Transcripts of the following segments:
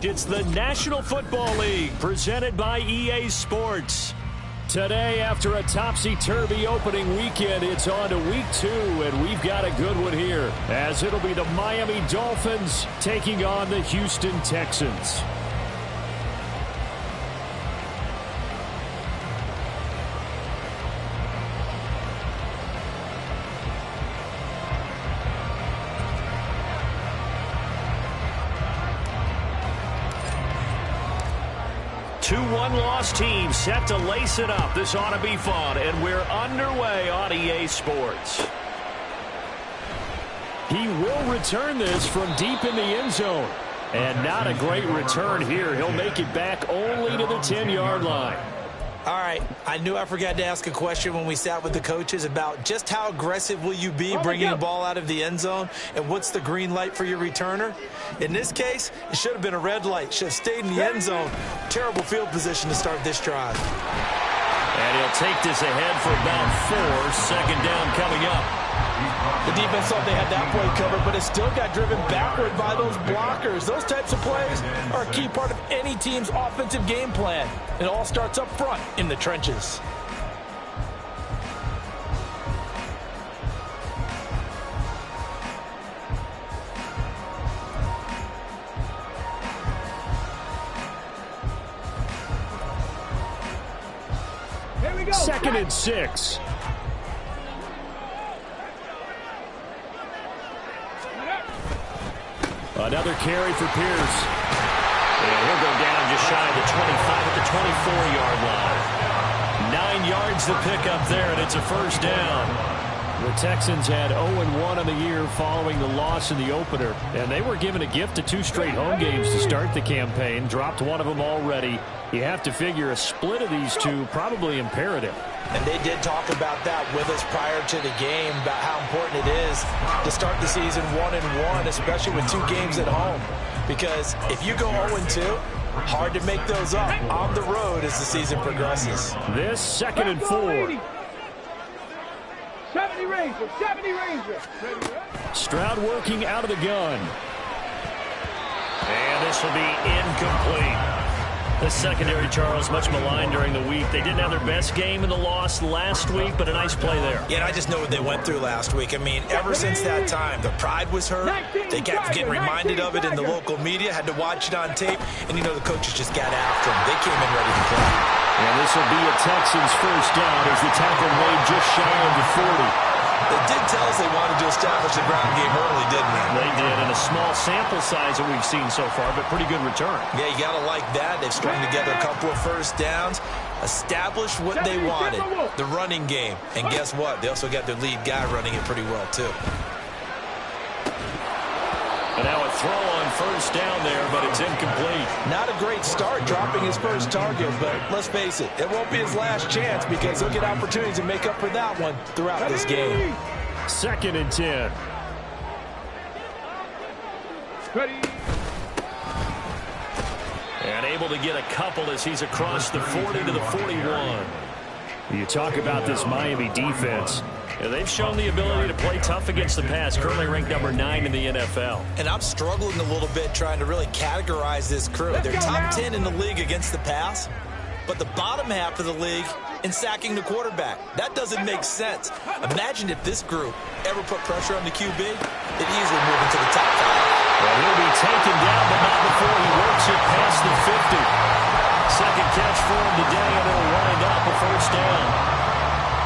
It's the National Football League presented by EA Sports. Today, after a topsy-turvy opening weekend, it's on to week 2, and we've got a good one here, as it'll be the Miami Dolphins taking on the Houston Texans. Two one-loss teams set to lace it up. This ought to be fun, and we're underway on EA Sports. He will return this from deep in the end zone. And not a great return here. He'll make it back only to the 10-yard line. All right, I knew I forgot to ask a question when we sat with the coaches about just how aggressive will you be bringing the ball out of the end zone, and what's the green light for your returner? In this case, it should have been a red light. Should have stayed in the end zone. Terrible field position to start this drive. And he'll take this ahead for about 4. Second down coming up. The defense thought they had that play covered, but it still got driven backward by those blockers. Those types of plays are a key part of any team's offensive game plan. It all starts up front in the trenches. Here we go. 2nd and 6. Another carry for Pierce. And he'll go down just shy of the 25 at the 24-yard line. 9 yards to pick up there, and it's a first down. The Texans had 0-1 on the year following the loss in the opener, and they were given a gift of 2 straight home games to start the campaign. Dropped one of them already. You have to figure a split of these two probably imperative. And they did talk about that with us prior to the game, about how important it is to start the season 1-1, especially with 2 games at home. Because if you go 0-2, hard to make those up on the road as the season progresses. This 2nd and 4. 70 Ranger, 70 Ranger. Stroud working out of the gun. And this will be incomplete. The secondary, Charles, much maligned during the week. They didn't have their best game in the loss last week, but a nice play there. Yeah, and I just know what they went through last week. I mean, ever since that time, the pride was hurt. They kept getting reminded of it in the local media, had to watch it on tape, and, you know, the coaches just got after them. They came in ready to play. And this will be a Texans first down as the tackle made just shy of the 40. They did tell us they wanted to establish the ground game early, didn't they? They did, and a small sample size that we've seen so far, but pretty good return. Yeah, you got to like that. They've strung together a couple of first downs, established what they wanted, the running game. And guess what? They also got their lead guy running it pretty well, too. And now a throw on first down there, but it's incomplete. Not a great start dropping his first target, but let's face it, it won't be his last chance because he'll get opportunities to make up for that one throughout this game. 2nd and 10. Ready. And able to get a couple as he's across the 40 to the 41. You talk about this Miami defense. They've shown the ability to play tough against the pass, currently ranked number 9 in the NFL. And I'm struggling a little bit trying to really categorize this crew. They're top 10 in the league against the pass, but the bottom half of the league in sacking the quarterback. That doesn't make sense. Imagine if this group ever put pressure on the QB, they'd easily move into the top 5. Well, he'll be taken down, but not before he works it past the 50. Second catch for him today, and it'll wind up a first down.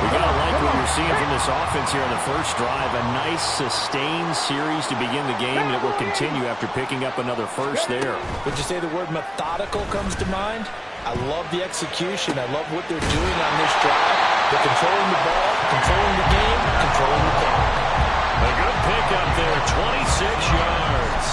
We got to like what you're seeing from this offense here on the first drive. A nice, sustained series to begin the game, and it will continue after picking up another first there. Would you say the word methodical comes to mind? I love the execution. I love what they're doing on this drive. They're controlling the ball, controlling the game, controlling the clock. A good pickup there, 26 yards.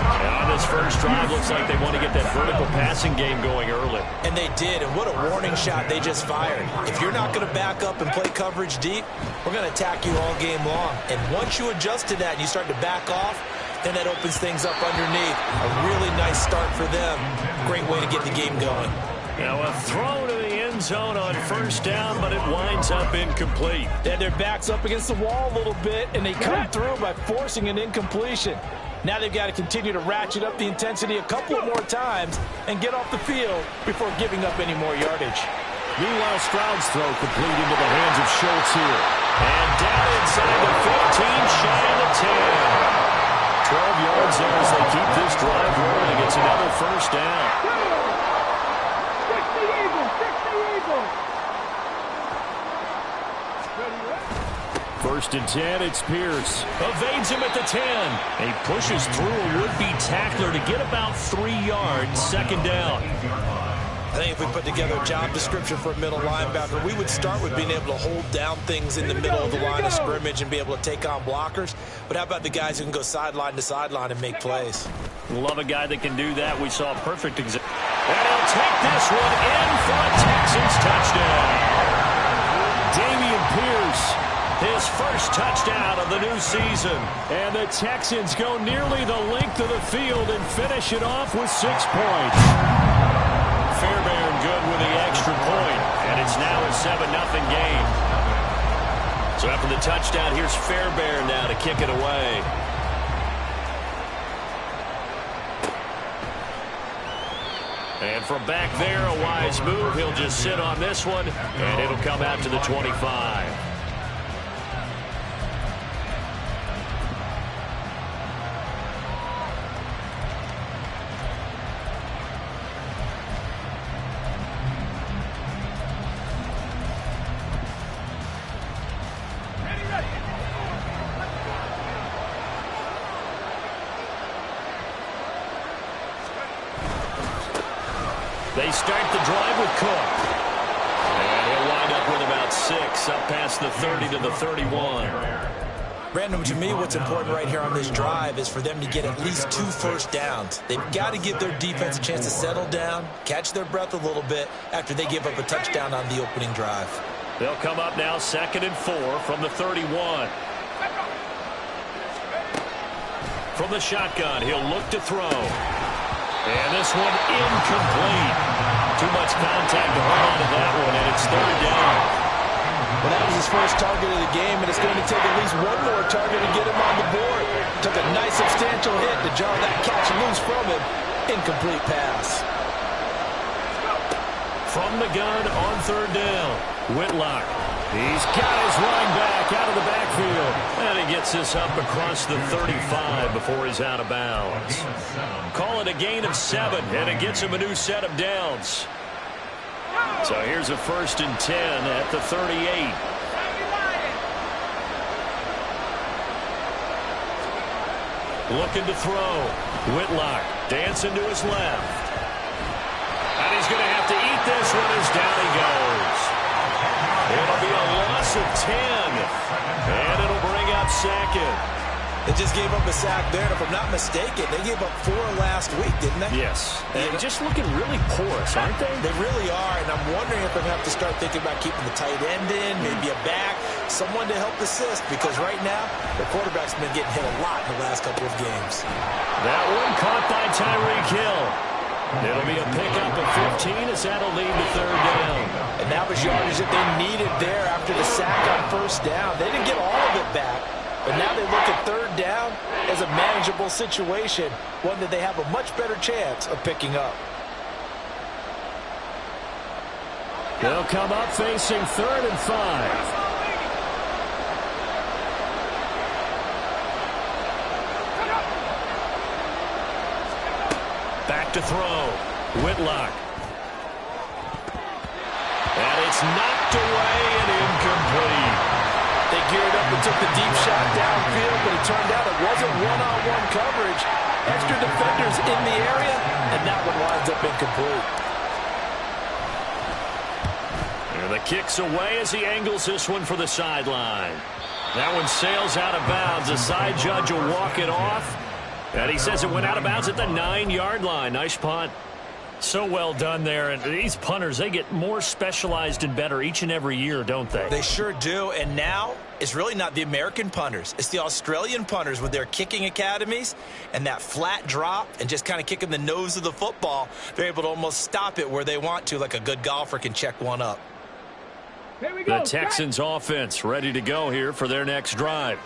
And on this first drive, looks like they want to get that vertical passing game going early. And they did, and what a warning shot they just fired. If you're not going to back up and play coverage deep, we're going to attack you all game long. And once you adjust to that and you start to back off, then that opens things up underneath. A really nice start for them. Great way to get the game going. Now a throw to the end zone on first down, but it winds up incomplete. They had their backs up against the wall a little bit, and they come through by forcing an incompletion. Now they've got to continue to ratchet up the intensity a couple of more times and get off the field before giving up any more yardage. Meanwhile, Stroud's throw complete into the hands of Schultz here. And down inside the 15, shy of the 10. 12 yards there as they keep this drive rolling. It's another first down. 60 Eagles, 60 Eagles. First and 10, it's Pierce. Evades him at the 10. He pushes through a would-be tackler to get about 3 yards. Second down. I think if we put together a job description for a middle linebacker, we would start with being able to hold down things in the middle of the line of scrimmage and be able to take on blockers. But how about the guys who can go sideline to sideline and make plays? Love a guy that can do that. We saw a perfect example. And he'll take this one in for a Texans touchdown. Dameon Pierce, his first touchdown of the new season. And the Texans go nearly the length of the field and finish it off with 6 points. Fairbairn good with the extra point, and it's now a 7-0 game. So after the touchdown, here's Fairbairn now to kick it away. And from back there, a wise move. He'll just sit on this one, and it'll come out to the 25. They start the drive with Cook. And he'll wind up with about 6, up past the 30 to the 31. Brandon, to me, what's important right here on this drive is for them to get at least 2 first downs. They've got to give their defense a chance to settle down, catch their breath a little bit after they give up a touchdown on the opening drive. They'll come up now 2nd and 4 from the 31. From the shotgun, he'll look to throw. And this one incomplete. Too much contact to hold on to that one, and it's 3rd down. Well, that was his first target of the game, and it's going to take at least one more target to get him on the board. Took a nice substantial hit to jar that catch loose from him. Incomplete pass. From the gun on 3rd down, Whitlock. He's got his line back out of the backfield. And he gets this up across the 35 before he's out of bounds. Call it a gain of 7, and it gets him a new set of downs. So here's a 1st and 10 at the 38. Looking to throw. Whitlock dancing to his left. And he's going to have to eat this one as down he goes. It'll be a loss of 10. And it'll bring up 2nd. They just gave up a sack there, and if I'm not mistaken, they gave up 4 last week, didn't they? Yes. And just looking really porous, aren't they? They really are, and I'm wondering if I'm going to have to start thinking about keeping the tight end in, maybe a back, someone to help assist, because right now, the quarterback's been getting hit a lot in the last couple of games. That one caught by Tyreek Hill. It'll be a pickup of 15 as that'll lead to 3rd down. And that was yardage that they needed there after the sack on 1st down. They didn't get all of it back, but now they look at 3rd down as a manageable situation, one that they have a much better chance of picking up. They'll come up facing 3rd and 5. Back to throw. Whitlock. And it's knocked away and incomplete. They geared up and took the deep shot downfield, but it turned out it wasn't one-on-one coverage. Extra defenders in the area, and that one winds up incomplete. And the kick's away as he angles this one for the sideline. That one sails out of bounds. The side judge will walk it off. And he says it went out of bounds at the 9-yard line. Nice punt. So well done there. And these punters, they get more specialized and better each and every year, don't they? They sure do. And now it's really not the American punters. It's the Australian punters with their kicking academies and that flat drop and just kind of kicking the nose of the football. They're able to almost stop it where they want to, like a good golfer can check one up. The Texans offense ready to go here for their next drive.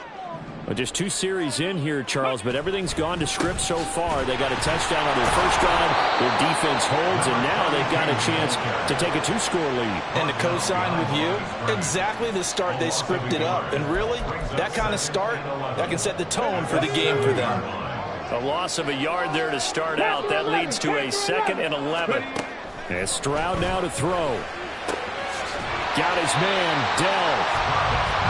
Well, just 2 series in here, Charles, but everything's gone to script so far. They got a touchdown on their first drive. Their defense holds, and now they've got a chance to take a 2-score lead. And to co-sign with you, exactly the start they scripted up. And really, that kind of start, that can set the tone for the game for them. A loss of a yard there to start out. That leads to a 2nd and 11. And Stroud now to throw. Got his man, Dell.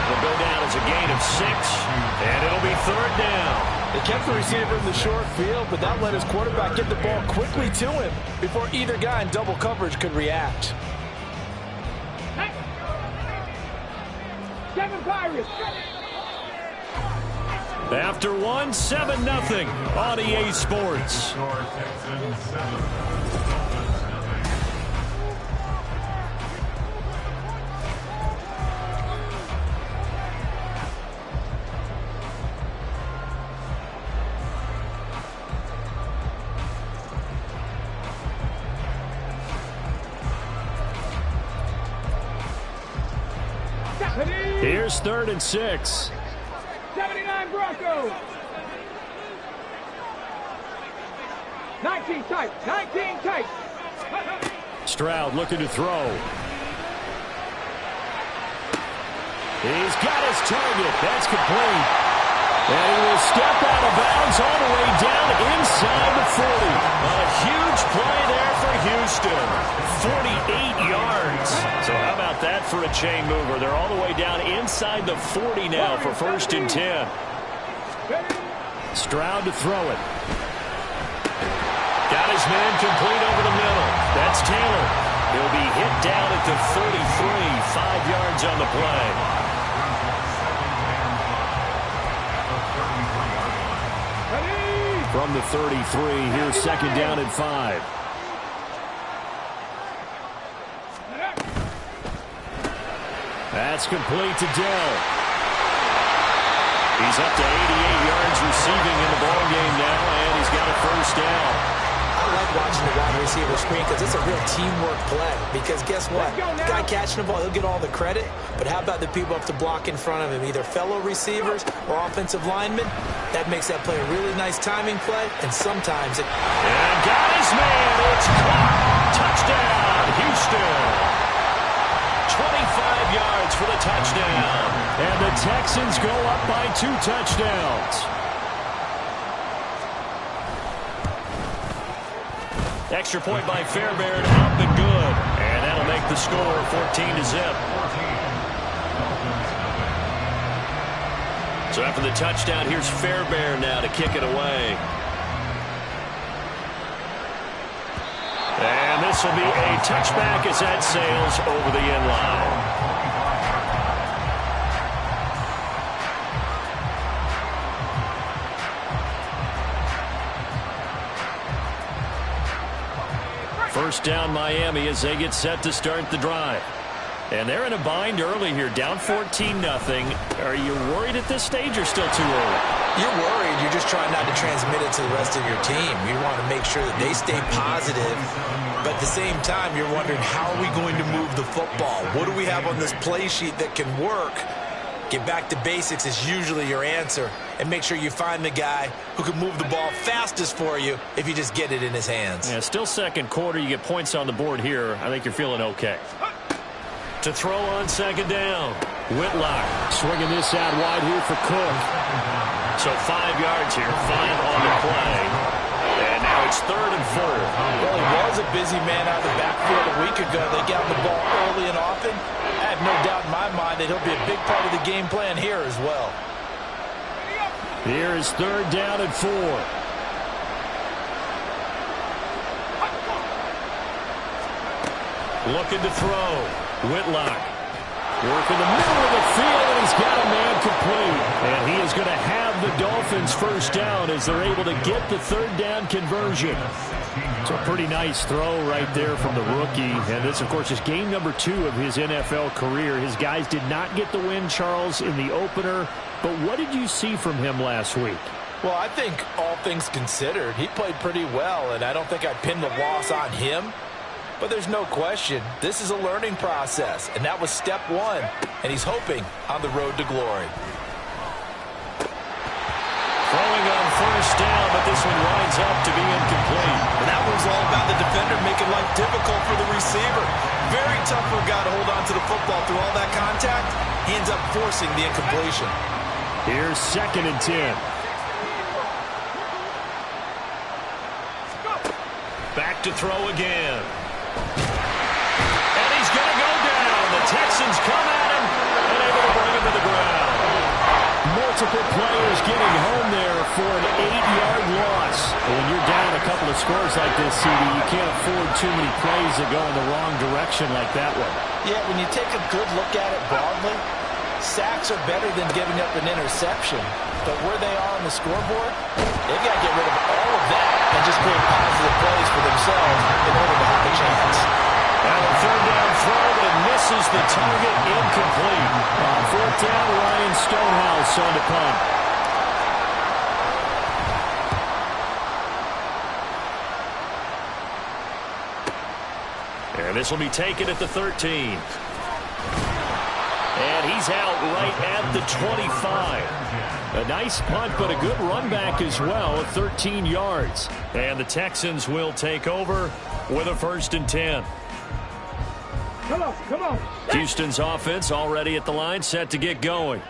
Will go down as a gain of 6, and it'll be 3rd down. They kept the receiver in the short field, but that let his quarterback get the ball quickly to him before either guy in double coverage could react. After 1, 7-0 on EA Sports. Here's 3rd and 6. 79 Broncos. 19 tight. 19 tight. Stroud looking to throw. He's got his target. That's complete. And he will step out of bounds all the way down inside the 40. A huge play there for Houston. 48 yards. So how about that for a chain mover? They're all the way down inside the 40 now for 1st and 10. Stroud to throw it. Got his man complete over the middle. That's Taylor. He'll be hit down at the 33. 5 yards on the play. From the 33, here's 2nd down and 5. That's complete to Dell. He's up to 88 yards receiving in the ballgame now, and he's got a 1st down. I like watching the wide receiver screen because it's a real teamwork play. Because guess what? The guy catching the ball, he'll get all the credit. But how about the people up to block in front of him, either fellow receivers or offensive linemen? That makes that play a really nice timing play, and sometimes it... And got his man. It's caught. Touchdown, Houston. 25 yards for the touchdown. And the Texans go up by 2 touchdowns. Extra point by Fairbairn, up and good. And that'll make the score 14-0. So after the touchdown, here's Fairbairn now to kick it away. And this will be a touchback as that sails over the end line. First down Miami as they get set to start the drive. And they're in a bind early here, down 14-0. Are you worried at this stage or still too early? You're worried. You're just trying not to transmit it to the rest of your team. You want to make sure that they stay positive. But at the same time, you're wondering, how are we going to move the football? What do we have on this play sheet that can work? Get back to basics is usually your answer. And make sure you find the guy who can move the ball fastest for you if you just get it in his hands. Yeah, still 2nd quarter. You get points on the board here. I think you're feeling okay. To throw on 2nd down. Whitlock swinging this out wide here for Cook. So 5 yards here, 5 on the play. And now it's 3rd and 4. Well, he was a busy man out of the backfield a week ago. They got the ball early and often. I have no doubt in my mind that he'll be a big part of the game plan here as well. Here is 3rd down and 4. Looking to throw. Whitlock. Working the middle of the field, and he's got a man complete. And he is going to have the Dolphins' 1st down as they're able to get the 3rd down conversion. So a pretty nice throw right there from the rookie. And this, of course, is game number 2 of his NFL career. His guys did not get the win, Charles, in the opener. But what did you see from him last week? Well, I think all things considered, he played pretty well, and I don't think I pinned the loss on him. But there's no question, this is a learning process, and that was step 1, and he's hoping on the road to glory. first down, but this one winds up to be incomplete. And that was all about the defender making life difficult for the receiver. Very tough for a guy to hold on to the football through all that contact. He ends up forcing the incompletion. Here's 2nd and 10. Back to throw again. And he's going to go down. The Texans come at him and able to bring him to the ground. Multiple players getting home there for an 8-yard loss. When you're down a couple of scores like this, CD, you can't afford too many plays that go in the wrong direction like that one. Yeah, when you take a good look at it broadly, sacks are better than giving up an interception. But where they are on the scoreboard, they've got to get rid of all of that and just create positive plays for themselves in order to have a chance. And a 3rd down throw, but it misses the target, incomplete. On 4th down, Ryan Stonehouse on the punt. And this will be taken at the 13. And he's out right at the 25. A nice punt, but a good run back as well at 13 yards. And the Texans will take over with a 1st and 10. Come on. Houston's offense already at the line, set to get going.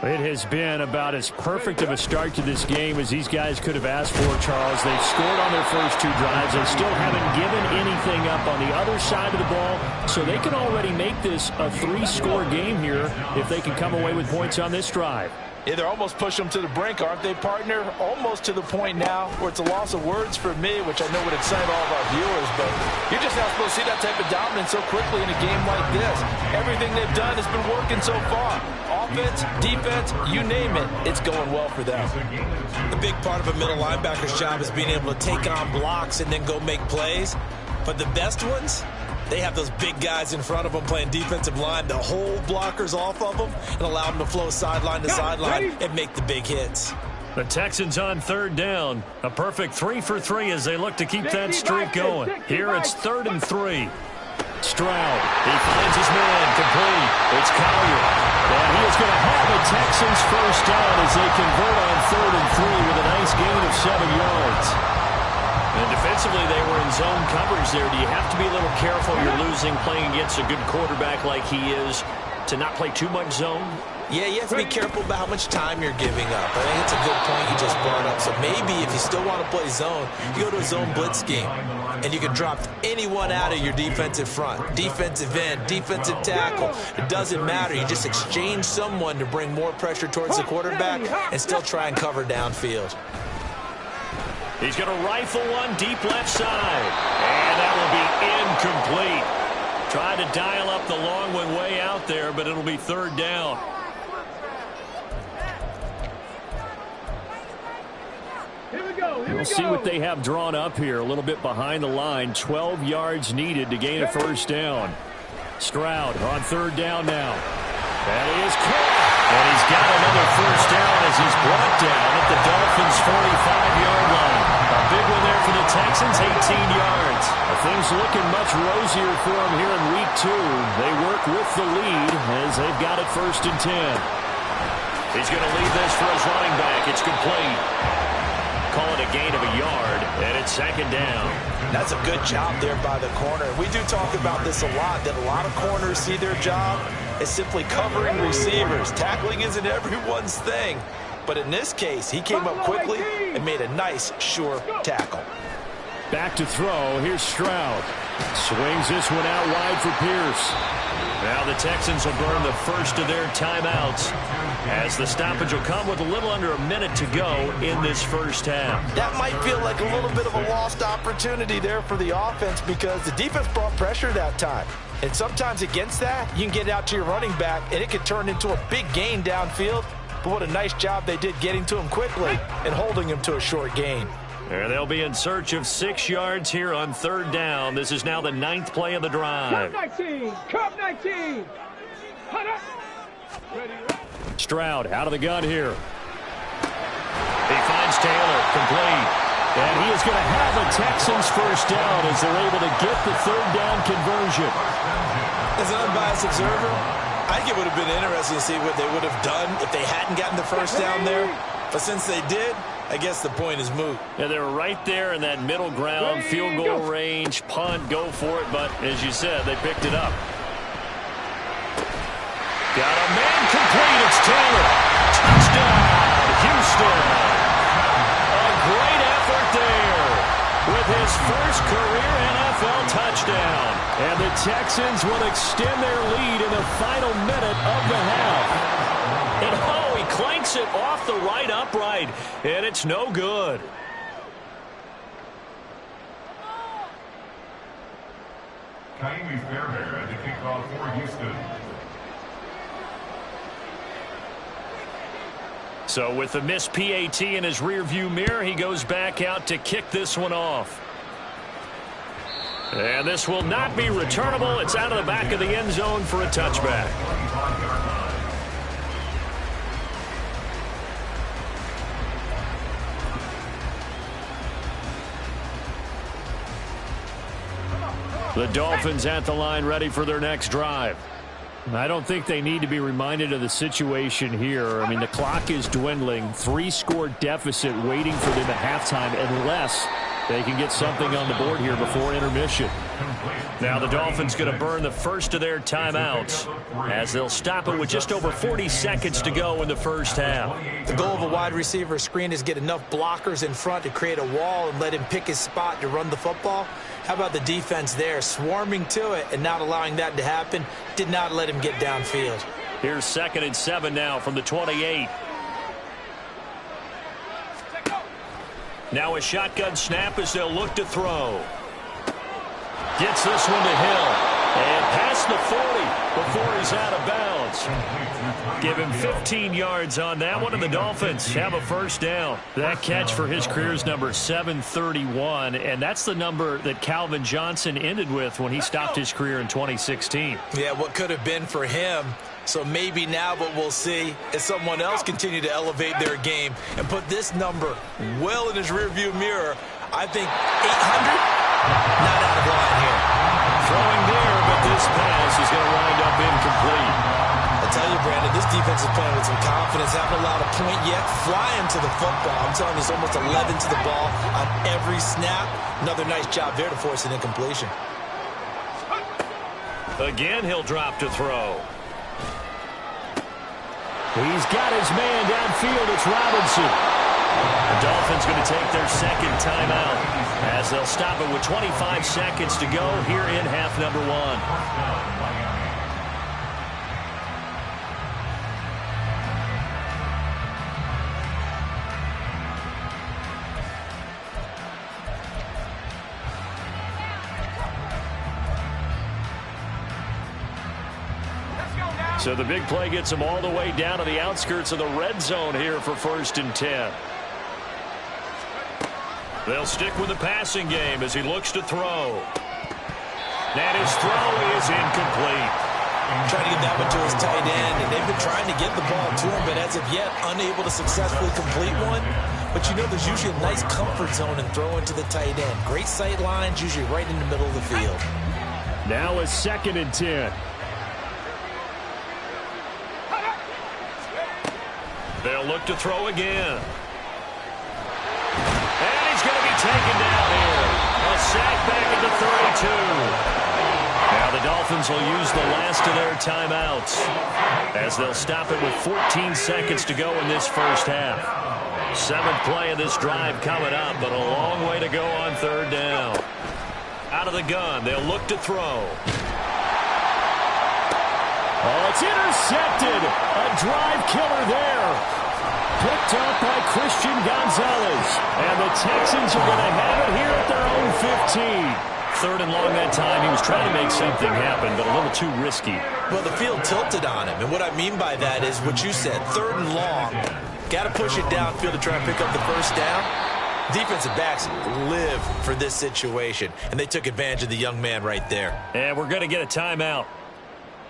It has been about as perfect of a start to this game as these guys could have asked for, Charles. They've scored on their first 2 drives. They still haven't given anything up on the other side of the ball, so they can already make this a 3-score game here if they can come away with points on this drive. Yeah, they're almost pushing them to the brink, aren't they, partner? Almost to the point now where it's a loss of words for me, which I know would excite all of our viewers, but you're just not supposed to see that type of dominance so quickly in a game like this. Everything they've done has been working so far. Offense, defense, you name it, it's going well for them. The big part of a middle linebacker's job is being able to take on blocks and then go make plays. But the best ones, they have those big guys in front of them playing defensive line to hold blockers off of them and allow them to flow sideline to sideline and make the big hits. The Texans on 3rd down. A perfect 3 for 3 as they look to keep that streak going. Here it's 3rd and 3. Stroud, he finds his man, complete. It's Collier. And he is going to have a Texans first down as they convert on 3rd and 3 with a nice gain of 7 yards. And defensively, they were in zone coverage there. Do you have to be a little careful? You're losing playing against a good quarterback like he is to not play too much zone? Yeah, you have to be careful about how much time you're giving up. I think it's a good point you just brought up. So maybe if you still want to play zone, you go to a zone blitz scheme. And you can drop anyone out of your defensive front. Defensive end, defensive tackle. It doesn't matter. You just exchange someone to bring more pressure towards the quarterback and still try and cover downfield. He's going to rifle one deep left side. And that will be incomplete. Try to dial up the long one way out there, but it'll be 3rd down. We'll see what they have drawn up here. A little bit behind the line. 12 yards needed to gain a first down. Stroud on 3rd down now. That is caught. And he's got another first down as he's brought down at the Dolphins' 45-yard line. A big one there for the Texans, 18 yards. Things looking much rosier for them here in week 2. They work with the lead as they've got it 1st and 10. He's going to leave this for his running back. It's complete. Call it a gain of a yard, and it's 2nd down. That's a good job there by the corner. We do talk about this a lot, that a lot of corners see their job as simply covering receivers. Tackling isn't everyone's thing. But in this case, he came up quickly and made a nice, sure tackle. Back to throw. Here's Stroud. Swings this one out wide for Pierce. Now the Texans will burn the first of their timeouts as the stoppage will come with a little under a minute to go in this first half. That might feel like a little bit of a lost opportunity there for the offense because the defense brought pressure that time. And sometimes against that, you can get out to your running back, and it could turn into a big gain downfield. But what a nice job they did getting to him quickly and holding him to a short gain. And they'll be in search of 6 yards here on 3rd down. This is now the 9th play of the drive. Cup 19! Cup 19! Stroud out of the gun here. He finds Taylor, complete. And he is going to have a Texans first down as they're able to get the 3rd down conversion. As an unbiased observer, I think it would have been interesting to see what they would have done if they hadn't gotten the first down there. But since they did, I guess the point is moot. Yeah, they're right there in that middle ground, field goal range, punt, go for it. But as you said, they picked it up. Got a man complete. It's Taylor. Touchdown, Houston. A great effort there with his first career NFL touchdown. And the Texans will extend their lead in the final minute of the half. And oh, he clanks it off the right upright, and it's no good. Kaimi Fairbairn at the kickoff for Houston. So with the missed PAT in his rearview mirror, he goes back out to kick this one off. And this will not be returnable. It's out of the back of the end zone for a touchback. The Dolphins at the line ready for their next drive. I don't think they need to be reminded of the situation here. I mean, the clock is dwindling. 3-score deficit waiting for them at halftime unless they can get something on the board here before intermission. Now the Dolphins going to burn the first of their timeouts as they'll stop it with just over 40 seconds to go in the first half. The goal of a wide receiver screen is get enough blockers in front to create a wall and let him pick his spot to run the football. How about the defense there, swarming to it and not allowing that to happen? Did not let him get downfield. Here's 2nd and 7 now from the 28. Now a shotgun snap as they'll look to throw. Gets this one to Hill. And past the 40 before he's out of bounds. Give him 15 yards on that one, and the Dolphins have a first down. That catch for his career is number 731, and that's the number that Calvin Johnson ended with when he stopped his career in 2016. Yeah, what could have been for him. So maybe now what we'll see is someone else continue to elevate their game and put this number well in his rearview mirror. I think 800, not out of line here. Throwing there, but this pass is going to wind up incomplete. I tell you, Brandon, this defense is playing with some confidence. Haven't allowed a point yet. Flying to the football. I'm telling you, it's almost 11 to the ball on every snap. Another nice job there to force an incompletion. Again, he'll drop to throw. He's got his man downfield. It's Robinson. The Dolphins going to take their second timeout as they'll stop it with 25 seconds to go here in half number 1. So the big play gets them all the way down to the outskirts of the red zone here for 1st and 10. They'll stick with the passing game as he looks to throw. And his throw is incomplete. Trying to get that one to his tight end, and they've been trying to get the ball to him, but as of yet, unable to successfully complete one. But you know there's usually a nice comfort zone in throwing to the tight end. Great sight lines, usually right in the middle of the field. Now a 2nd and 10. They'll look to throw again. And he's going to be taken down here. A sack back at the 32. Now the Dolphins will use the last of their timeouts as they'll stop it with 14 seconds to go in this first half. 7th play of this drive coming up, but a long way to go on 3rd down. Out of the gun, they'll look to throw. Oh, it's intercepted. A drive killer there. Picked up by Christian Gonzalez. And the Texans are going to have it here at their own 15. 3rd and long that time. He was trying to make something happen, but a little too risky. Well, the field tilted on him. And what I mean by that is what you said. 3rd and long. Got to push it downfield to try and pick up the first down. Defensive backs live for this situation. And they took advantage of the young man right there. And we're going to get a timeout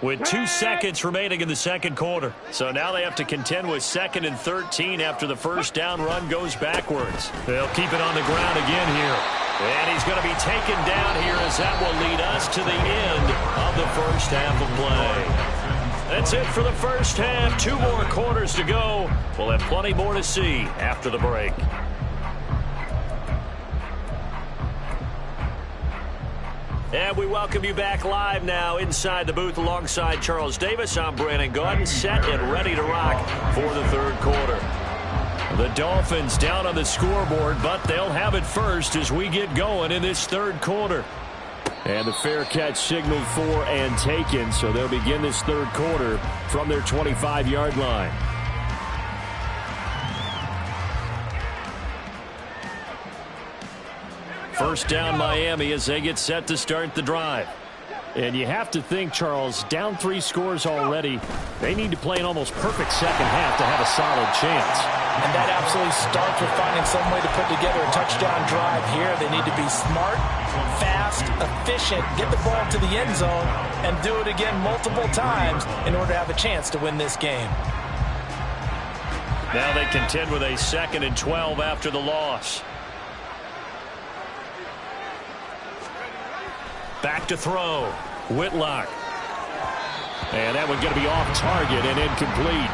with 2 seconds remaining in the second quarter. So now they have to contend with 2nd and 13 after the first down run goes backwards. They'll keep it on the ground again here. And he's going to be taken down here as that will lead us to the end of the first half of play. That's it for the first half. 2 more quarters to go. We'll have plenty more to see after the break. And we welcome you back live now inside the booth alongside Charles Davis. I'm Brandon Gaudin, set and ready to rock for the third quarter. The Dolphins down on the scoreboard, but they'll have it first as we get going in this third quarter. And the fair catch signaled for and taken, so they'll begin this third quarter from their 25-yard line. First down Miami as they get set to start the drive. And you have to think, Charles, down 3 scores already. They need to play an almost perfect second half to have a solid chance. And that absolutely starts with finding some way to put together a touchdown drive here. They need to be smart, fast, efficient, get the ball to the end zone, and do it again multiple times in order to have a chance to win this game. Now they contend with a 2nd and 12 after the loss. Back to throw. Whitlock. And that one's going to be off target and incomplete.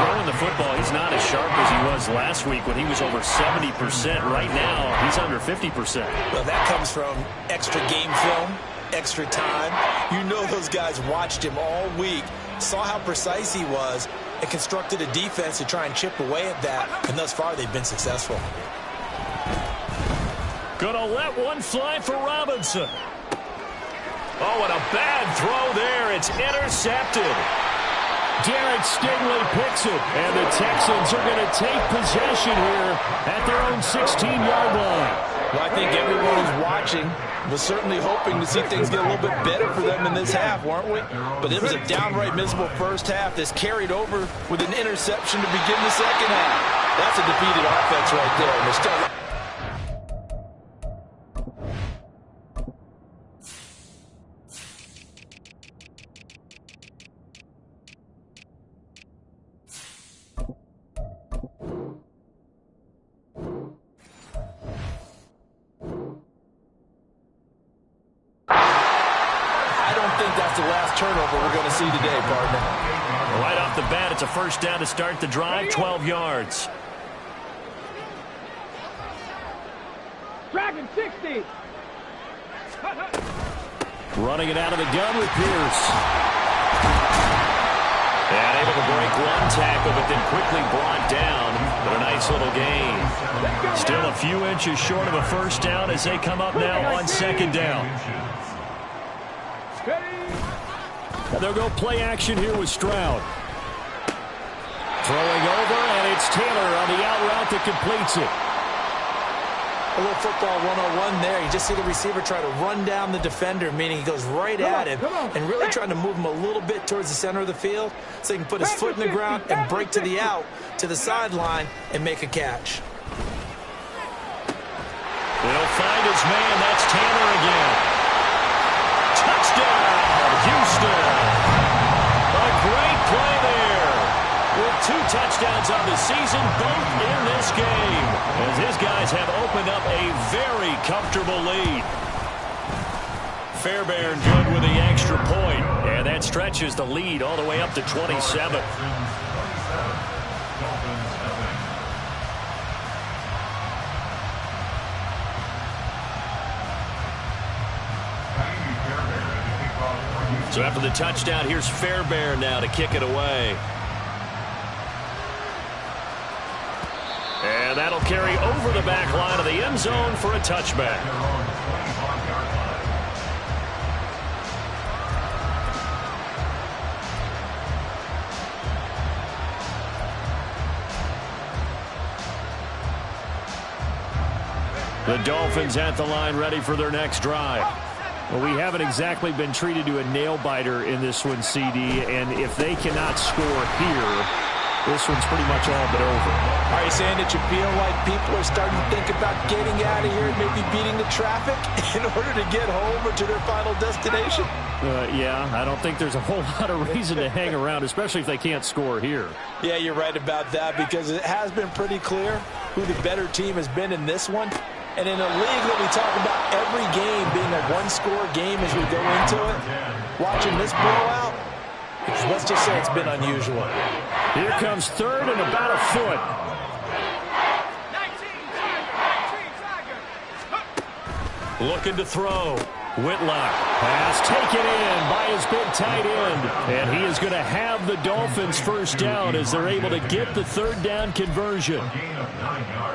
Throwing the football, he's not as sharp as he was last week when he was over 70%. Right now, he's under 50%. Well, that comes from extra game film, extra time. You know those guys watched him all week, saw how precise he was, and constructed a defense to try and chip away at that. And thus far, they've been successful. Gonna let one fly for Robinson. Oh, and a bad throw there. It's intercepted. Derek Stingley picks it, and the Texans are going to take possession here at their own 16-yard line. Well, I think everyone who's watching was certainly hoping to see things get a little bit better for them in this half, weren't we? But it was a downright miserable first half that's carried over with an interception to begin the second half. That's a defeated offense right there, and they're still... the last turnover we're going to see today, partner. Right off the bat, it's a first down to start the drive, 12 yards. Dragon 60. Running it out of the gun with Pierce. And able to break one tackle, but then quickly brought down. But a nice little gain. Still a few inches short of a first down as they come up now on second down. And they'll go play action here with Stroud. Throwing over, and it's Taylor on the out route that completes it. A little football 101 there. You just see the receiver try to run down the defender, meaning he goes right at him and really trying to move him a little bit towards the center of the field so he can put his foot in the ground and break to the out, to the sideline, and make a catch. They'll find his man. That's Taylor again. Touchdown, Houston. A great play there. With 2 touchdowns on the season, both in this game, as his guys have opened up a very comfortable lead. Fairbairn good with the extra point, and that stretches the lead all the way up to 27. So after the touchdown, here's Fairbairn now to kick it away. And that'll carry over the back line of the end zone for a touchback. The Dolphins at the line ready for their next drive. Well, we haven't exactly been treated to a nail-biter in this one, CD, and if they cannot score here, this one's pretty much all but over. Are you saying that you feel like people are starting to think about getting out of here and maybe beating the traffic in order to get home or to their final destination? Yeah, I don't think there's a whole lot of reason to hang around, especially if they can't score here. Yeah, you're right about that, because it has been pretty clear who the better team has been in this one. And in a league that we talk about every game being a one-score game as we go into it, watching this blowout, Let's just say it's been unusual. Here comes third and about a foot. Looking to throw. Whitlock. Pass taken in by his big tight end. And he is going to have the Dolphins first down as they're able to get the third down conversion.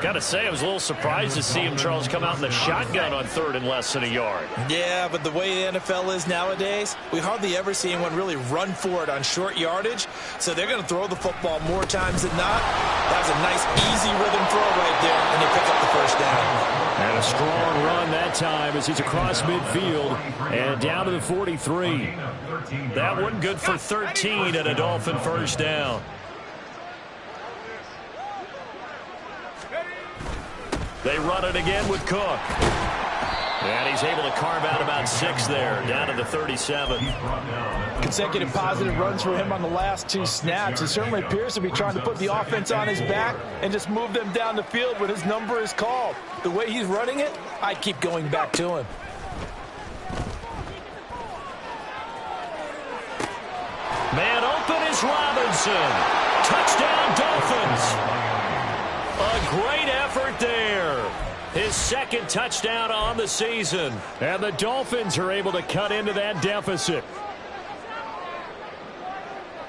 Got to say, I was a little surprised to see him, Charles, come out in the shotgun on third and less than a yard. Yeah, but the way the NFL is nowadays, we hardly ever see anyone really run for it on short yardage. So they're going to throw the football more times than not. That was a nice, easy rhythm throw right there, and they pick up the first down. And a strong run that time as he's across midfield and down to the 43. That one good for 13 and a Dolphin first down. They run it again with Cook. And he's able to carve out about 6 there, down to the 37. Consecutive positive runs for him on the last 2 snaps. He certainly appears to be trying to put the offense on his back and just move them down the field when his number is called. The way he's running it, I'd keep going back to him. Man open is Robinson. Touchdown, Dolphins. A great effort there. His second touchdown on the season. And the Dolphins are able to cut into that deficit.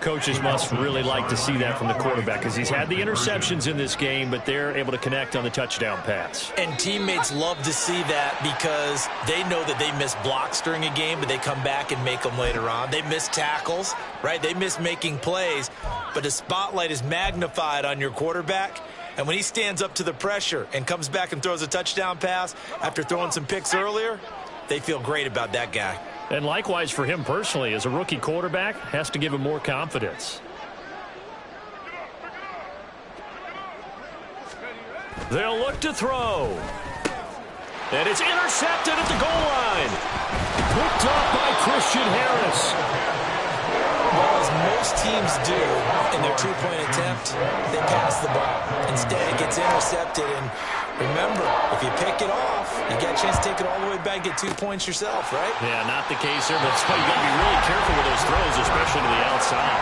Coaches must really like to see that from the quarterback because he's had the interceptions in this game, but they're able to connect on the touchdown pass. And teammates love to see that because they know that they miss blocks during a game, but they come back and make them later on. They miss tackles, right? They miss making plays, but the spotlight is magnified on your quarterback. And when he stands up to the pressure and comes back and throws a touchdown pass after throwing some picks earlier, they feel great about that guy. And likewise for him personally, as a rookie quarterback, has to give him more confidence. They'll look to throw. And it's intercepted at the goal line. Picked up by Christian Harris. Well, as most teams do in their two-point attempt, they pass the ball. Instead, it gets intercepted. And remember, if you pick it off, you get a chance to take it all the way back and get 2 points yourself, right? Yeah, not the case there, but that's why you got to be really careful with those throws, especially to the outside.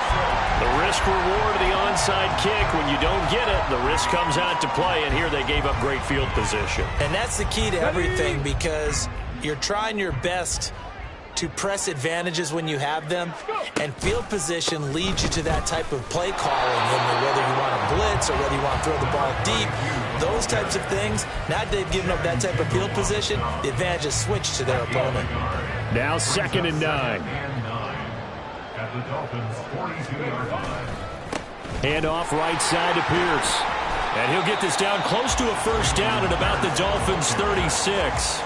The risk-reward of the onside kick, when you don't get it, the risk comes out to play, and here they gave up great field position. And that's the key to everything because you're trying your best to press advantages when you have them, and field position leads you to that type of play calling, whether you want to blitz or whether you want to throw the ball deep. Those types of things, now that they've given up that type of field position, the advantage is switched to their opponent. Now 2nd and 9. At the Dolphins' 42-yard line. Hand off right side to Pierce. And he'll get this down close to a first down at about the Dolphins' 36.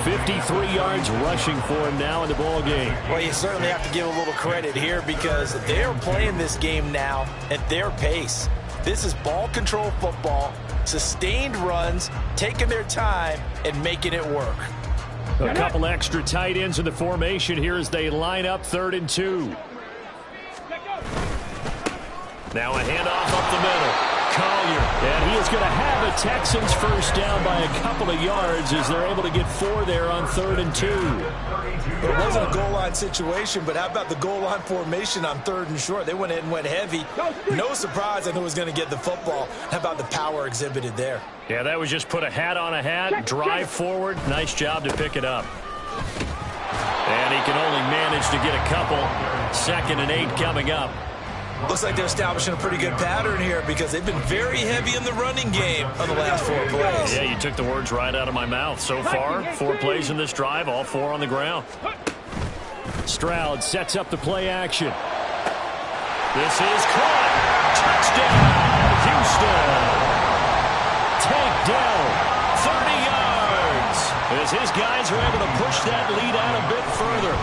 53 yards rushing for him now in the ball game. Well, you certainly have to give a little credit here because they're playing this game now at their pace. This is ball control football, sustained runs, taking their time, and making it work. A couple extra tight ends in the formation here as they line up 3rd and 2. Now a handoff up the middle. Collier, and he is going to have the Texans first down by a couple of yards as they're able to get 4 there on 3rd and 2. It wasn't a goal line situation, but how about the goal line formation on 3rd and short? They went in and went heavy. No surprise on who was going to get the football. How about the power exhibited there? Yeah, that was just put a hat on a hat, drive forward. Nice job to pick it up. And he can only manage to get a couple. 2nd and 8 coming up. Looks like they're establishing a pretty good pattern here because they've been very heavy in the running game on the last 4 plays. Yeah, you took the words right out of my mouth. So far, 4 plays in this drive, all 4 on the ground. Stroud sets up the play action. This is caught. Touchdown, Houston. Takedown, 30 yards. As his guys are able to push that lead out a bit further.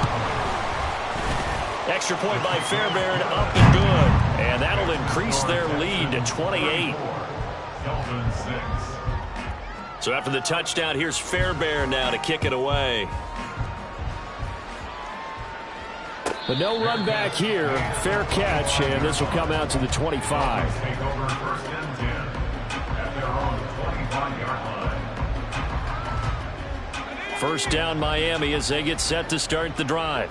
Extra point by Fairbairn, up and good. And that'll increase their lead to 28. So after the touchdown, here's Fairbairn now to kick it away. But no run back here. Fair catch, and this will come out to the 25. First down Miami as they get set to start the drive.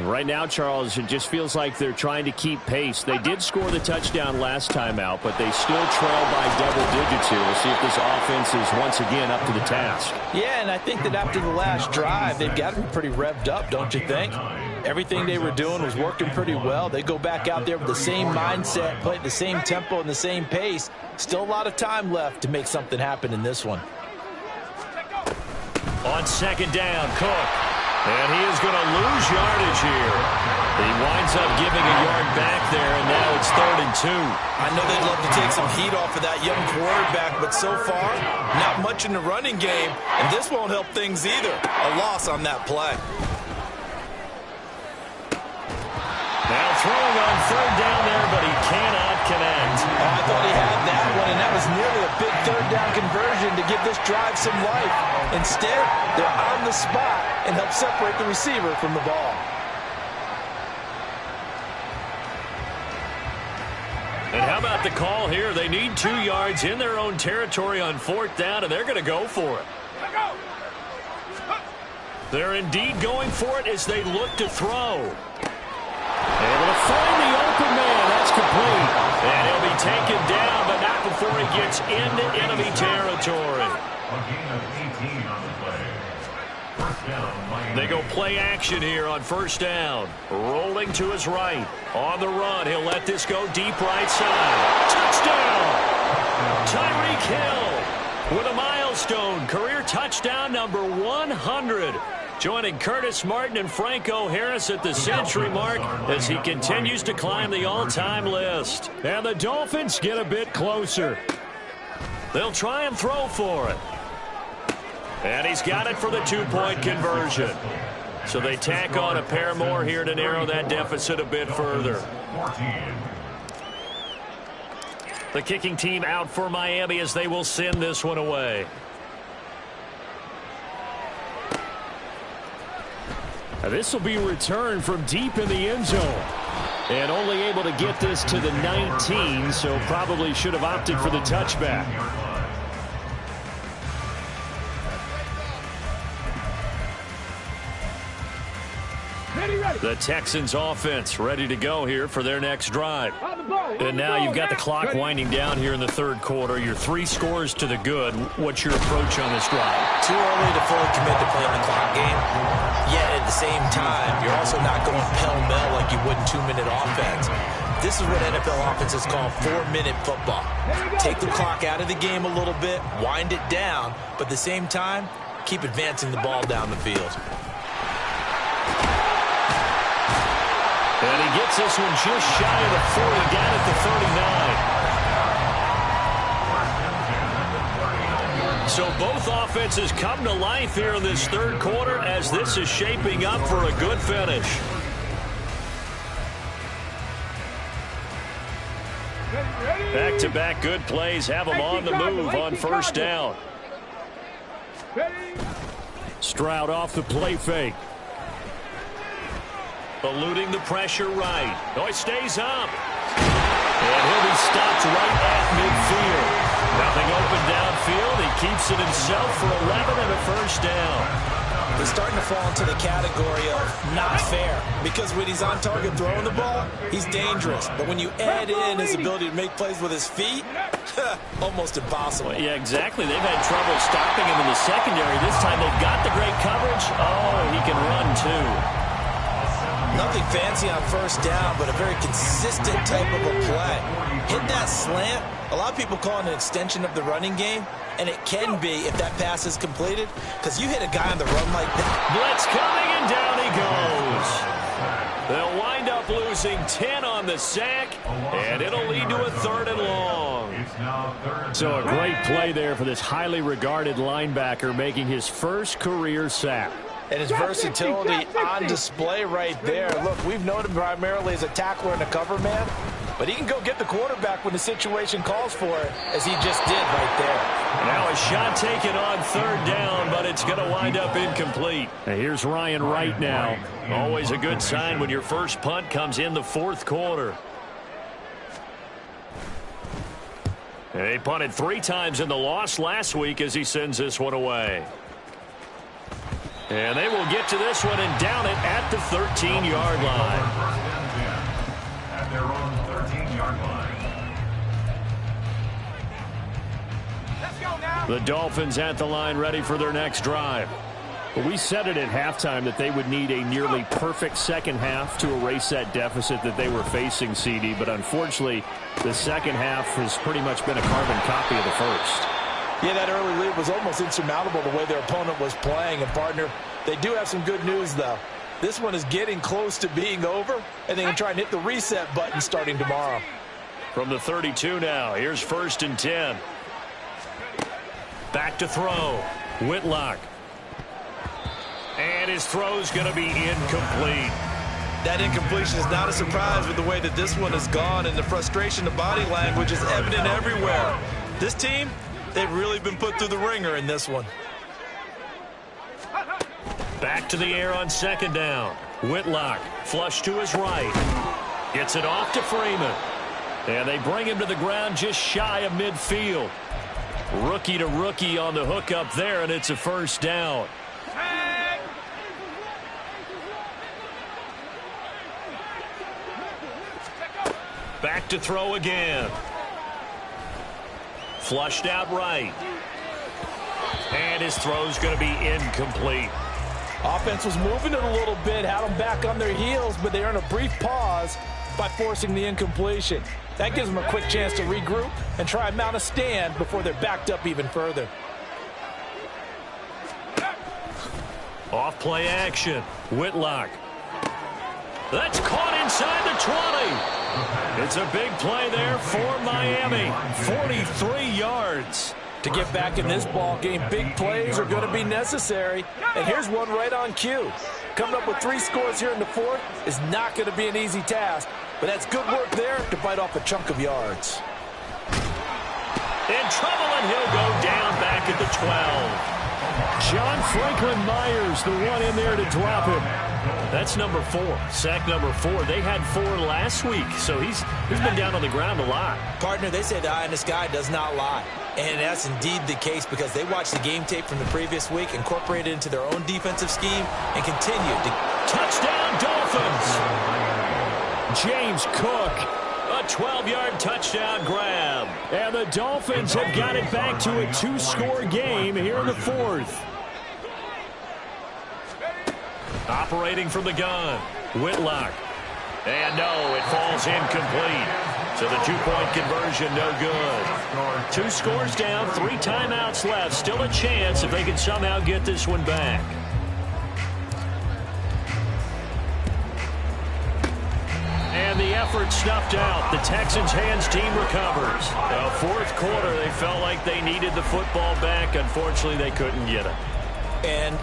Right now, Charles, it just feels like they're trying to keep pace. They did score the touchdown last time out, but they still trail by double digits here. We'll see if this offense is once again up to the task. Yeah, and I think that after the last drive, they've got to be pretty revved up, don't you think? Everything they were doing was working pretty well. They go back out there with the same mindset, play at the same tempo and the same pace. Still a lot of time left to make something happen in this one. On second down, Cook. And he is going to lose yardage here. He winds up giving a yard back there, and now it's 3rd and 2. I know they'd love to take some heat off of that young quarterback, but so far, not much in the running game, and this won't help things either. A loss on that play. Now throwing on 3rd down there, but he cannot connect. Oh, I thought he had that one, and that was nearly a big 3rd down conversion to give this drive some life. Instead, they're on the spot and help separate the receiver from the ball. And how about the call here? They need 2 yards in their own territory on 4th down, and they're going to go for it. They're indeed going for it as they look to throw. Able to find the open man. That's complete. And he'll be taken down, but not before he gets into enemy territory. They go play action here on 1st down. Rolling to his right. On the run, he'll let this go deep right side. Touchdown! Tyreek Hill with a milestone. Career touchdown number 100. Joining Curtis Martin and Franco Harris at the century mark as he continues to climb the all-time list. And the Dolphins get a bit closer. They'll try and throw for it. And he's got it for the 2-point conversion. So they tack on a pair more here to narrow that deficit a bit further. The kicking team out for Miami as they will send this one away. This will be returned from deep in the end zone. And only able to get this to the 19, so probably should have opted for the touchback. The Texans offense ready to go here for their next drive. And now you've got the clock winding down here in the 3rd quarter. You're 3 scores to the good. What's your approach on this drive? Too early to fully commit to playing the clock game. Yet at the same time, you're also not going pell-mell like you would in 2-minute offense. This is what NFL offenses call 4-minute football. Take the clock out of the game a little bit, wind it down, but at the same time, keep advancing the ball down the field. And he gets this one just shy of the 40, down at the 39. So both offenses come to life here in this 3rd quarter as this is shaping up for a good finish. Back-to-back good plays have them on the move on 1st down. Stroud off the play fake. Eluding the pressure right. Oh, he stays up. And he'll be stopped right at midfield. Nothing open downfield. He keeps it himself for 11 and a 1st down. He's starting to fall into the category of not fair. Because when he's on target throwing the ball, he's dangerous. But when you add in his ability to make plays with his feet, almost impossible. Well, yeah, exactly. They've had trouble stopping him in the secondary. This time they've got the great coverage. Oh, he can run too. Nothing fancy on 1st down, but a very consistent type of a play. Hit that slant. A lot of people call it an extension of the running game, and it can be if that pass is completed, because you hit a guy on the run like that. Blitz coming, and down he goes. They'll wind up losing 10 on the sack, and it'll lead to a 3rd and long. So a great play there for this highly regarded linebacker, making his first career sack. And his versatility on display right there. Look, we've known him primarily as a tackler and a cover man, but he can go get the quarterback when the situation calls for it, as he just did right there. Now a shot taken on 3rd down, but it's going to wind up incomplete. And here's Ryan Wright now. Always a good sign when your first punt comes in the 4th quarter. And he punted 3 times in the loss last week as he sends this one away. And they will get to this one and down it at the 13-yard line. At their own 13-yard line. Let's go now. The Dolphins at the line, ready for their next drive. Well, we said it at halftime that they would need a nearly perfect second half to erase that deficit that they were facing, CD. But unfortunately, the second half has pretty much been a carbon copy of the first. Yeah, that early lead was almost insurmountable the way their opponent was playing. And, partner, they do have some good news, though. This one is getting close to being over, and they can try and hit the reset button starting tomorrow. From the 32 now, here's 1st and 10. Back to throw. Whitlock. And his throw's going to be incomplete. That incompletion is not a surprise with the way that this one has gone, and the frustration, the body language is evident everywhere. This team, they've really been put through the ringer in this one. Back to the air on 2nd down. Whitlock, flush to his right. Gets it off to Freeman. And they bring him to the ground just shy of midfield. Rookie to rookie on the hook up there, and it's a 1st down. Back to throw again. Flushed out right. And his throw's going to be incomplete. Offense was moving it a little bit, had them back on their heels, but they earned a brief pause by forcing the incompletion. That gives them a quick chance to regroup and try and mount a stand before they're backed up even further. Off play action. Whitlock. That's caught inside the 20. It's a big play there for Miami. 43 yards. To get back in this ball game, big plays are going to be necessary. And here's one right on cue. Coming up with 3 scores here in the 4th is not going to be an easy task, but that's good work there to bite off a chunk of yards. In trouble, and he'll go down back at the 12. John Franklin Myers, the one in there to drop him. That's number 4, sack number 4. They had 4 last week, so he's been down on the ground a lot. Partner, they say the eye in the sky does not lie. And that's indeed the case because they watched the game tape from the previous week, incorporated it into their own defensive scheme, and continued to... Touchdown, Dolphins! James Cook, a 12-yard touchdown grab. And the Dolphins have got it back to a 2-score game here in the 4th. Operating from the gun, Whitlock. And no, it falls incomplete. So the 2-point conversion, no good. 2 scores down, 3 timeouts left. Still a chance if they can somehow get this one back. And the effort snuffed out. The Texans' hands team recovers. The 4th quarter, they felt like they needed the football back. Unfortunately, they couldn't get it. And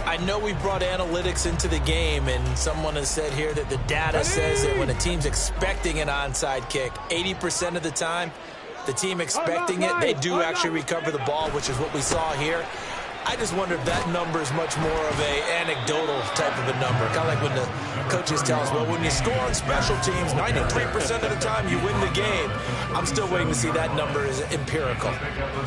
I know we brought analytics into the game, and someone has said here that the data says that when a team's expecting an onside kick, 80% of the time, the team expecting it, they do actually recover the ball, which is what we saw here. I just wonder if that number is much more of a anecdotal type of a number. Kind of like when the coaches tell us, well, when you score on special teams, 93% of the time you win the game. I'm still waiting to see that number is empirical.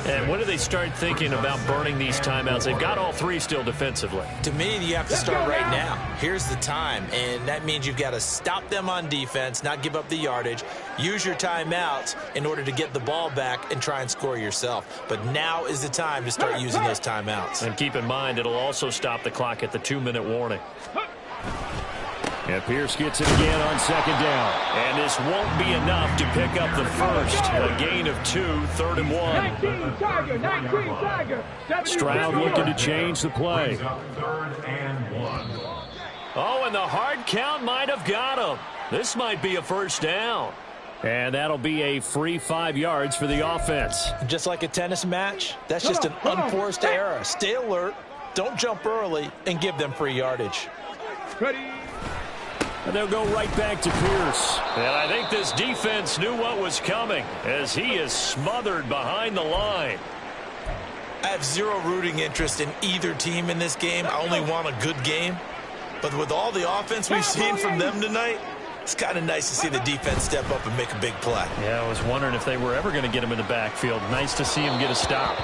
And when do they start thinking about burning these timeouts? They've got all 3 still defensively. To me, you have to start right now. Here's the time, and that means you've got to stop them on defense, not give up the yardage, use your timeouts in order to get the ball back and try and score yourself. But now is the time to start using those timeouts. And keep in mind, it'll also stop the clock at the 2-minute warning. And Pierce gets it again on 2nd down. And this won't be enough to pick up the first. A gain of 2, 3rd and 1. 19 Tiger. Stroud looking to change the play. 3rd and 1. Oh, and the hard count might have got him. This might be a 1st down. And that'll be a free 5 yards for the offense. Just like a tennis match, that's just an unforced error. Stay alert, don't jump early, and give them free yardage. Ready. And they'll go right back to Pierce. And I think this defense knew what was coming as he is smothered behind the line. I have 0 rooting interest in either team in this game. I only want a good game. But with all the offense we've seen from them tonight, It's kind of nice to see the defense step up and make a big play. Yeah, I was wondering if they were ever going to get him in the backfield. Nice to see him get a stop.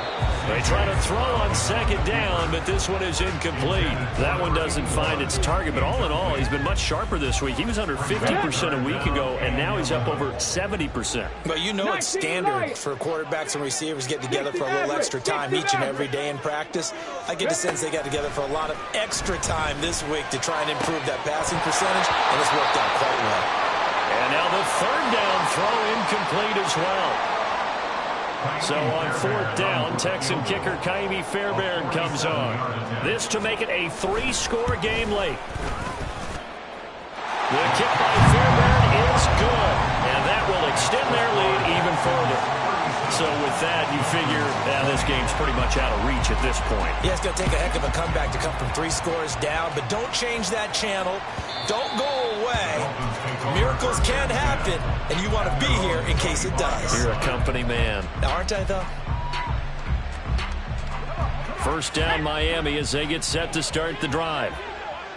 They try to throw on second down, but this one is incomplete. That one doesn't find its target, but all in all, he's been much sharper this week. He was under 50% a week ago, and now he's up over 70%. But you know it's standard for quarterbacks and receivers get together for a little extra time each and every day in practice. I get the sense they got together for a lot of extra time this week to try and improve that passing percentage, and it's worked out quite well. And now the third down throw incomplete as well. So on fourth down, Texan kicker Kaimi Fairbairn comes on. This to make it a 3-score game late. The kick by Fairbairn is good, and that will extend their lead even further. So with that, you figure this game's pretty much out of reach at this point. Yeah, it's going to take a heck of a comeback to come from 3 scores down, but don't change that channel. Don't go away. Miracles can happen, and you want to be here in case it does. You're a company man. Now, aren't I, though? First down, Miami, as they get set to start the drive.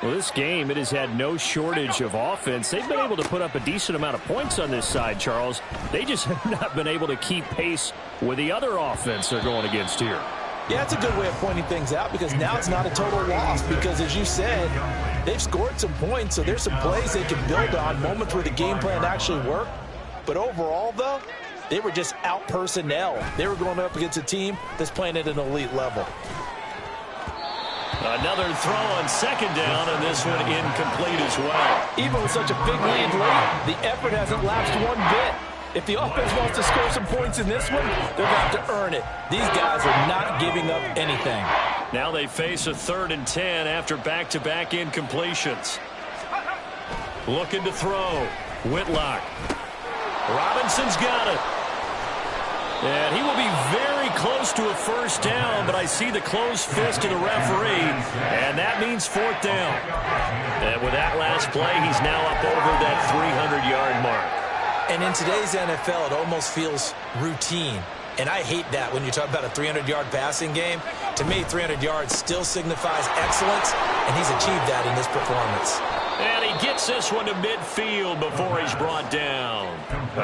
Well, this game, it has had no shortage of offense. They've been able to put up a decent amount of points on this side, Charles. They just have not been able to keep pace with the other offense they're going against here. Yeah, it's a good way of pointing things out because now it's not a total loss because, as you said, they've scored some points, so there's some plays they can build on, moments where the game plan actually worked. But overall, though, they were just out-personnel. They were going up against a team that's playing at an elite level. Another throw on second down, and this one incomplete as well. Even with such a big lead late, the effort hasn't lapsed one bit. If the offense wants to score some points in this one, they're going to have to earn it. These guys are not giving up anything. Now they face a 3rd and 10 after back-to-back incompletions. Looking to throw. Whitlock. Robinson's got it. And he will be very close to a first down, but I see the closed fist of the referee, and that means 4th down. And with that last play, he's now up over that 300-yard mark. And in today's NFL, it almost feels routine. And I hate that when you talk about a 300-yard passing game. To me, 300 yards still signifies excellence, and he's achieved that in this performance. And he gets this one to midfield before he's brought down.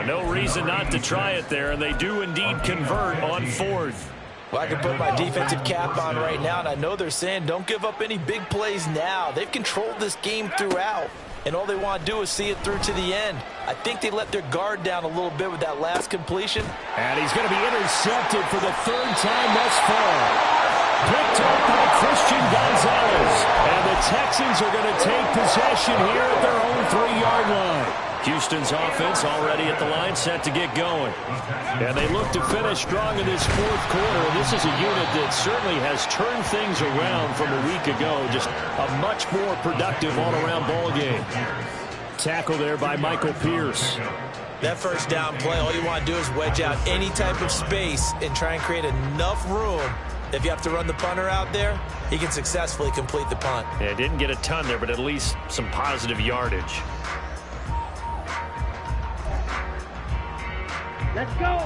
No reason not to try it there, and they do indeed convert on 4th. Well, I can put my defensive cap on right now, and I know they're saying don't give up any big plays now. They've controlled this game throughout, and all they want to do is see it through to the end. I think they let their guard down a little bit with that last completion. And he's going to be intercepted for the 3rd time thus far. Picked up by Christian Gonzalez. And the Texans are going to take possession here at their own 3-yard line. Houston's offense already at the line, set to get going. And they look to finish strong in this 4th quarter. This is a unit that certainly has turned things around from a week ago. Just a much more productive all-around ball game. Tackle there by Michael Pierce. That first down play, all you want to do is wedge out any type of space and try and create enough room. If you have to run the punter out there, he can successfully complete the punt. Yeah, didn't get a ton there, but at least some positive yardage. Let's go.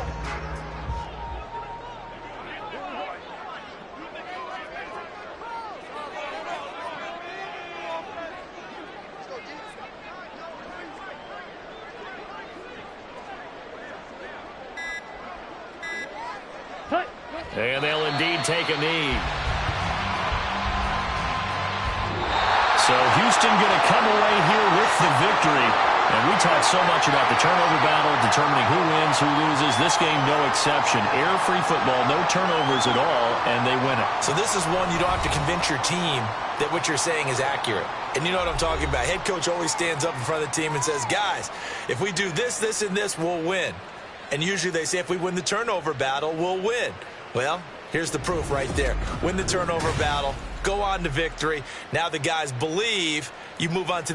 And they'll indeed take a knee. So Houston going to come away here with the victory. And we talk so much about the turnover battle, determining who wins, who loses. This game, no exception. Error-free football, no turnovers at all, and they win it. So this is one you don't have to convince your team that what you're saying is accurate. And you know what I'm talking about. Head coach always stands up in front of the team and says, guys, if we do this, this, and this, we'll win. And usually they say if we win the turnover battle, we'll win. Well, here's the proof right there. Win the turnover battle, go on to victory. Now the guys believe, you move on to the